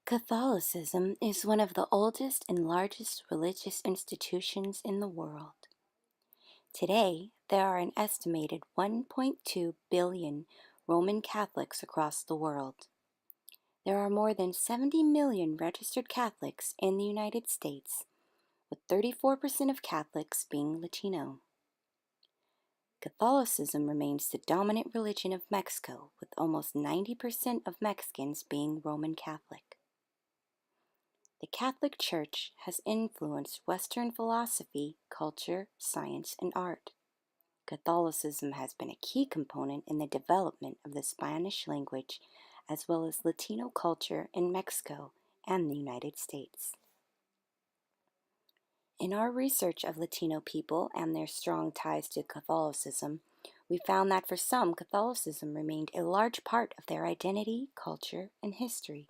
Catholicism is one of the oldest and largest religious institutions in the world. Today, there are an estimated 1.2 billion Roman Catholics across the world. There are more than 70 million registered Catholics in the United States, with 34% of Catholics being Latino. Catholicism remains the dominant religion of Mexico, with almost 90% of Mexicans being Roman Catholic. The Catholic Church has influenced Western philosophy, culture, science, and art. Catholicism has been a key component in the development of the Spanish language as well as Latino culture in Mexico and the United States. In our research of Latino people and their strong ties to Catholicism, we found that for some, Catholicism remained a large part of their identity, culture, and history,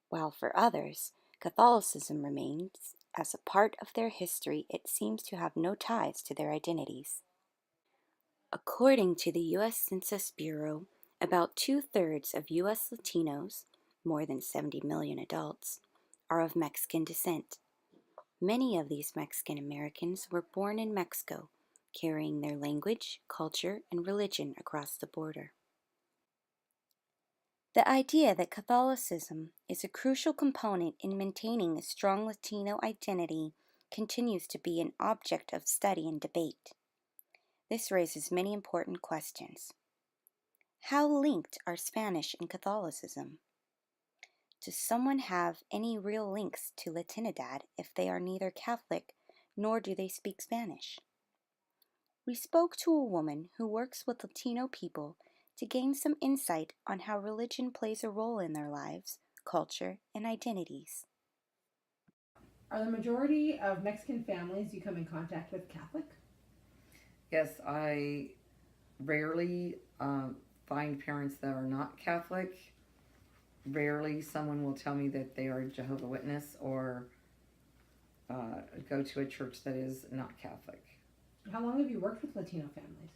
while for others, Catholicism remains as a part of their history. It seems to have no ties to their identities. According to the U.S. Census Bureau, about 2/3 of U.S. Latinos, more than 70 million adults, are of Mexican descent. Many of these Mexican Americans were born in Mexico, carrying their language, culture, and religion across the border. The idea that Catholicism is a crucial component in maintaining a strong Latino identity continues to be an object of study and debate. This raises many important questions. How linked are Spanish and Catholicism? Does someone have any real links to Latinidad if they are neither Catholic nor do they speak Spanish? We spoke to a woman who works with Latino people to gain some insight on how religion plays a role in their lives, culture, and identities. Are the majority of Mexican families you come in contact with Catholic? Yes, I rarely find parents that are not Catholic. Rarely someone will tell me that they are Jehovah Witness or go to a church that is not Catholic. How long have you worked with Latino families?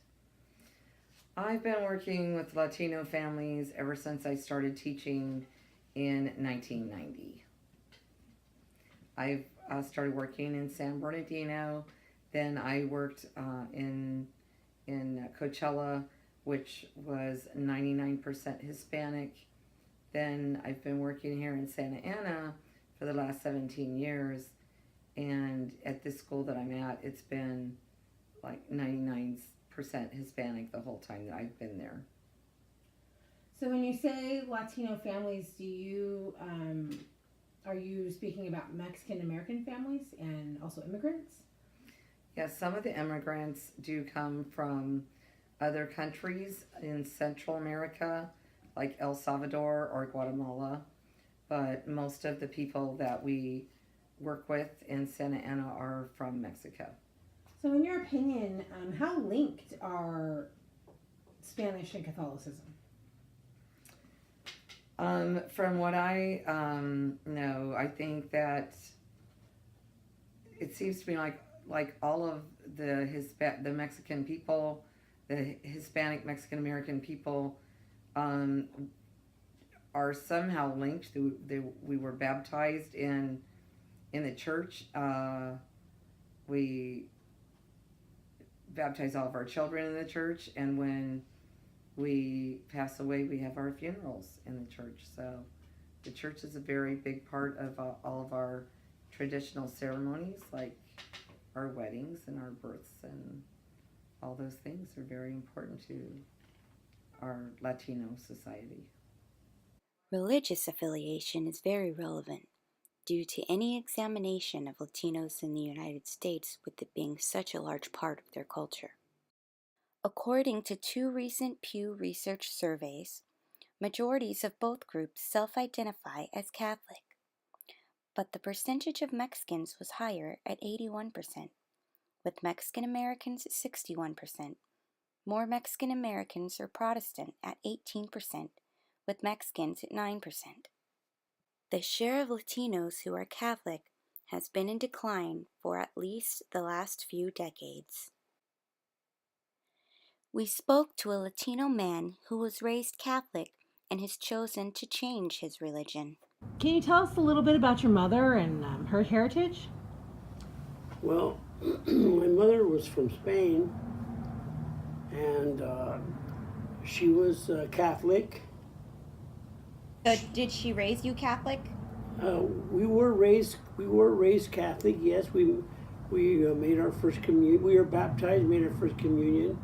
I've been working with Latino families ever since I started teaching in 1990. I've started working in San Bernardino. Then I worked in Coachella, which was 99% Hispanic. Then I've been working here in Santa Ana for the last 17 years. And at this school that I'm at, it's been like 99% Hispanic the whole time that I've been there. So when you say Latino families, are you speaking about Mexican American families and also immigrants? Yes, some of the immigrants do come from other countries in Central America, like El Salvador or Guatemala, but most of the people that we work with in Santa Ana are from Mexico. So, in your opinion, how linked are Spanish and Catholicism? From what I know, I think that it seems to me like all of the Mexican people, the Hispanic Mexican American people, are somehow linked. We were baptized in the church. We baptize all of our children in the church, and when we pass away, we have our funerals in the church. So the church is a very big part of all of our traditional ceremonies, like our weddings and our births, and all those things are very important to our Latino society. Religious affiliation is very relevant due to any examination of Latinos in the United States, with it being such a large part of their culture. According to 2 recent Pew Research surveys, majorities of both groups self-identify as Catholic, but the percentage of Mexicans was higher at 81%, with Mexican Americans at 61%. More Mexican Americans are Protestant at 18%, with Mexicans at 9%. The share of Latinos who are Catholic has been in decline for at least the last few decades. We spoke to a Latino man who was raised Catholic and has chosen to change his religion. Can you tell us a little bit about your mother and her heritage? Well, my mother was from Spain, and she was Catholic. So did she raise you Catholic? We were raised Catholic. Yes, we made our first communion. We were baptized, made our first communion,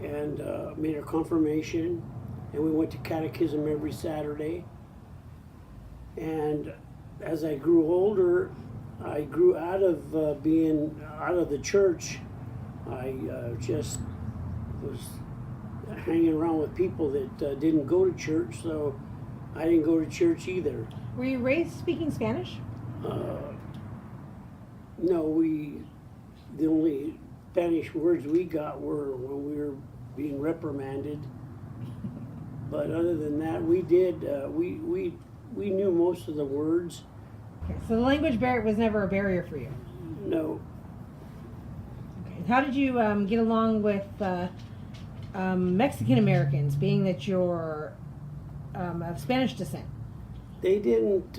and made our confirmation, and we went to catechism every Saturday. And as I grew older, I grew out of being out of the church. I just was hanging around with people that didn't go to church, so I didn't go to church either. Were you raised speaking Spanish? Uh, no, the only Spanish words we got were when we were being reprimanded. But other than that, we knew most of the words. Okay, so the language barrier was never a barrier for you. No, Okay. How did you get along with Mexican Americans, being that you're of Spanish descent? they didn't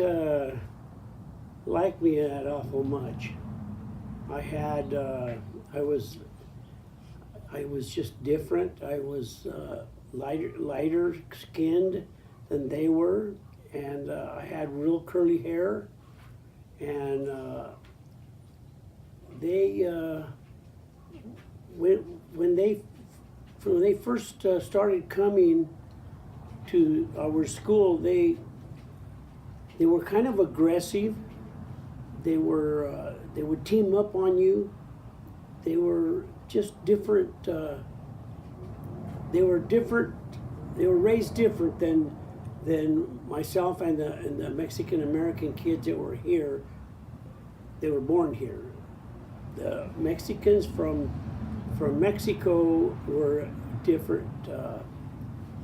like me that awful much. I had I was just different. I was lighter skinned than they were, and I had real curly hair, and they when when they when they first started coming to our school, they were kind of aggressive. They would team up on you. They were just different. They were different. They were raised different than myself and the Mexican American kids that were here. They were born here. The Mexicans from Mexico were a different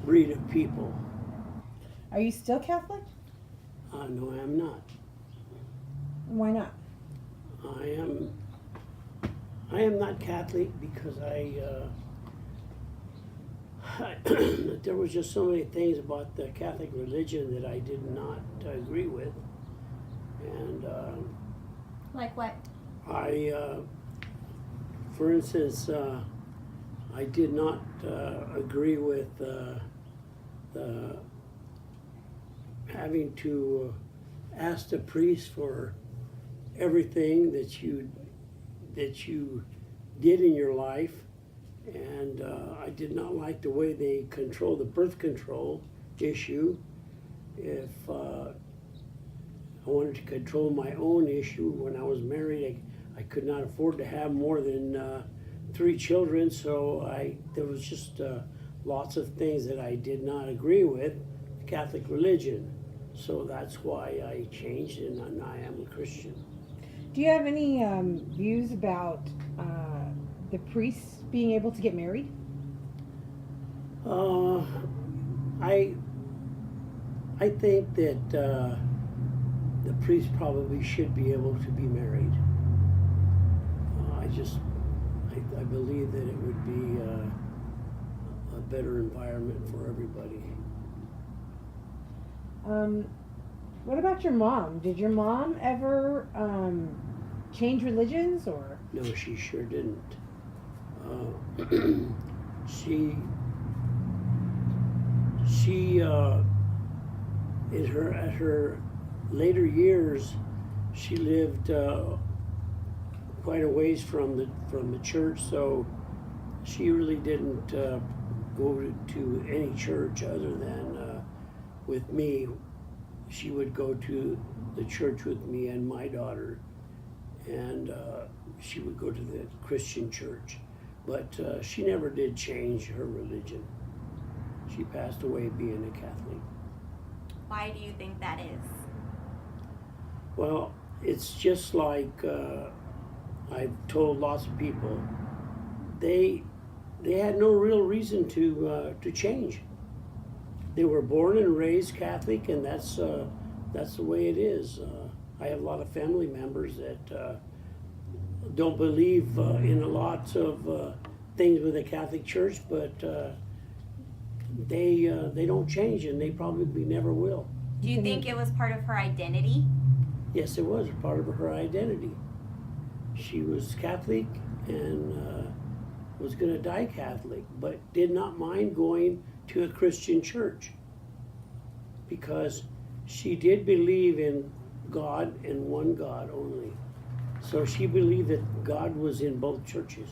breed of people. Are you still Catholic? No, I am not. Why not? I am not Catholic because there was just so many things about the Catholic religion that I did not agree with, and Like what? for instance, I did not agree with the having to ask the priest for everything that you did in your life, and I did not like the way they control the birth control issue. If I wanted to control my own issue when I was married, I could not afford to have more than 3 children, so there was just lots of things that I did not agree with the Catholic religion. So that's why I changed, and I am a Christian. Do you have any views about the priests being able to get married? I think that the priest probably should be able to be married. I believe that it would be a better environment for everybody. What about your mom? Did your mom ever change religions or? No, she sure didn't. She at her later years, she lived quite a ways from the church, so she really didn't go to any church other than with me. She would go to the church with me and my daughter, and she would go to the Christian church, but she never did change her religion. She passed away being a Catholic. Why do you think that is? Well, it's just like I've told lots of people, they had no real reason to change. They were born and raised Catholic, and that's the way it is. I have a lot of family members that don't believe in a lot of things with the Catholic Church, but they don't change, and they probably never will. Do you think it was part of her identity? Yes, it was part of her identity. She was Catholic and was going to die Catholic, but did not mind going to a Christian church because she did believe in God and one God only. So she believed that God was in both churches.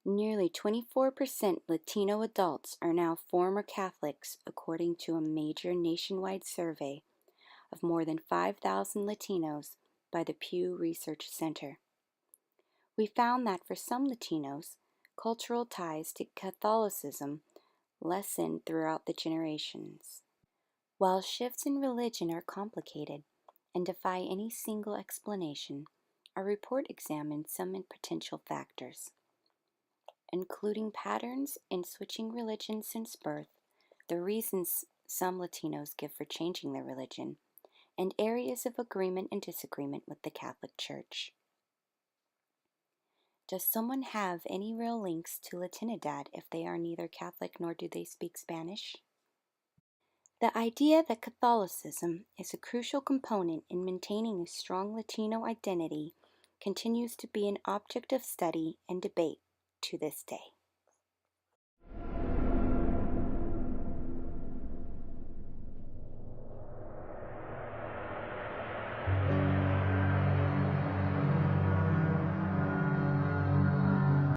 Nearly 24% Latino adults are now former Catholics, according to a major nationwide survey of more than 5,000 Latinos by the Pew Research Center. We found that for some Latinos, cultural ties to Catholicism lessened throughout the generations. While shifts in religion are complicated and defy any single explanation, our report examined some potential factors, including patterns in switching religion since birth, the reasons some Latinos give for changing their religion, and areas of agreement and disagreement with the Catholic Church. Does someone have any real links to Latinidad if they are neither Catholic nor do they speak Spanish? The idea that Catholicism is a crucial component in maintaining a strong Latino identity continues to be an object of study and debate to this day.